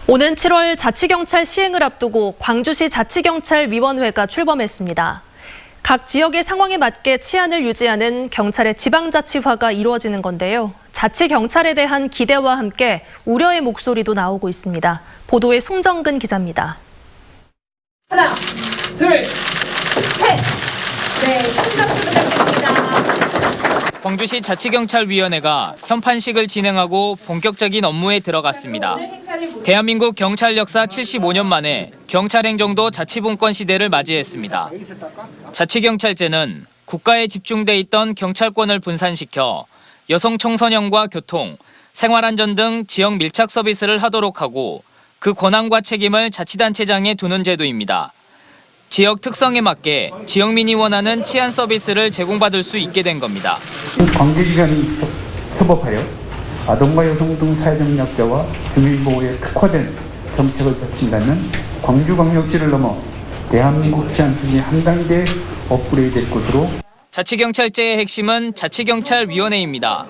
오는 7월 자치경찰 시행을 앞두고 광주시 자치경찰위원회가 출범했습니다. 각 지역의 상황에 맞게 치안을 유지하는 경찰의 지방자치화가 이루어지는 건데요. 자치경찰에 대한 기대와 함께 우려의 목소리도 나오고 있습니다. 보도에 송정근 기자입니다. 하나, 둘, 셋! 네, 총각 부탁드립니다. 광주시 자치경찰위원회가 현판식을 진행하고 본격적인 업무에 들어갔습니다. 대한민국 경찰 역사 75년 만에 경찰행정도 자치분권 시대를 맞이했습니다. 자치경찰제는 국가에 집중돼 있던 경찰권을 분산시켜 여성 청소년과 교통, 생활안전 등 지역 밀착 서비스를 하도록 하고 그 권한과 책임을 자치단체장에 두는 제도입니다. 지역 특성에 맞게 지역민이 원하는 치안 서비스를 제공받을 수 있게 된 겁니다. 관계기관이 협업하여 아동과 여성 등 사회적 약자와 주민보호에 특화된 정책을 펼친다면 광주광역시를 넘어 대한민국 치안 수준이 한 단계 업그레이드될 것으로. 자치경찰제의 핵심은 자치경찰위원회입니다.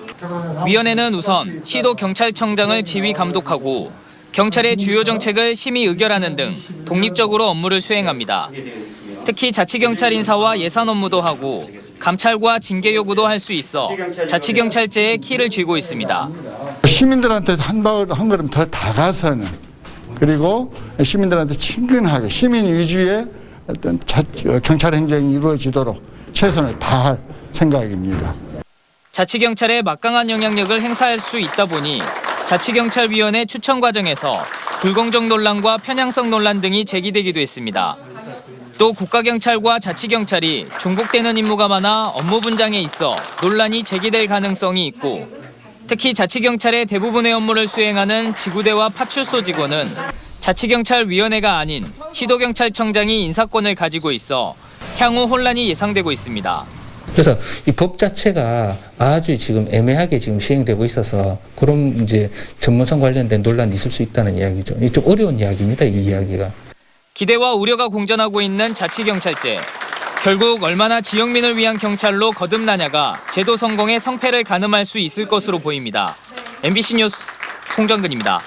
위원회는 우선 시도경찰청장을 지휘 감독하고 경찰의 주요 정책을 심의 의결하는 등 독립적으로 업무를 수행합니다. 특히 자치경찰 인사와 예산 업무도 하고 감찰과 징계 요구도 할 수 있어 자치경찰제의 키를 쥐고 있습니다. 시민들한테 한 걸음 더 다가서는, 그리고 시민들한테 친근하게 시민 위주의 어떤 경찰 행정이 이루어지도록 최선을 다할 생각입니다. 자치경찰에 막강한 영향력을 행사할 수 있다 보니 자치경찰위원회 추천 과정에서 불공정 논란과 편향성 논란 등이 제기되기도 했습니다. 또 국가경찰과 자치경찰이 중복되는 임무가 많아 업무 분장에 있어 논란이 제기될 가능성이 있고, 특히 자치경찰의 대부분의 업무를 수행하는 지구대와 파출소 직원은 자치경찰위원회가 아닌 시도경찰청장이 인사권을 가지고 있어 향후 혼란이 예상되고 있습니다. 그래서 이 법 자체가 아주 지금 애매하게 지금 시행되고 있어서 그런 이제 전문성 관련된 논란이 있을 수 있다는 이야기죠. 좀 어려운 이야기입니다, 이 이야기가. 기대와 우려가 공존하고 있는 자치경찰제. 결국 얼마나 지역민을 위한 경찰로 거듭나냐가 제도 성공의 성패를 가늠할 수 있을 것으로 보입니다. MBC 뉴스 송정근입니다.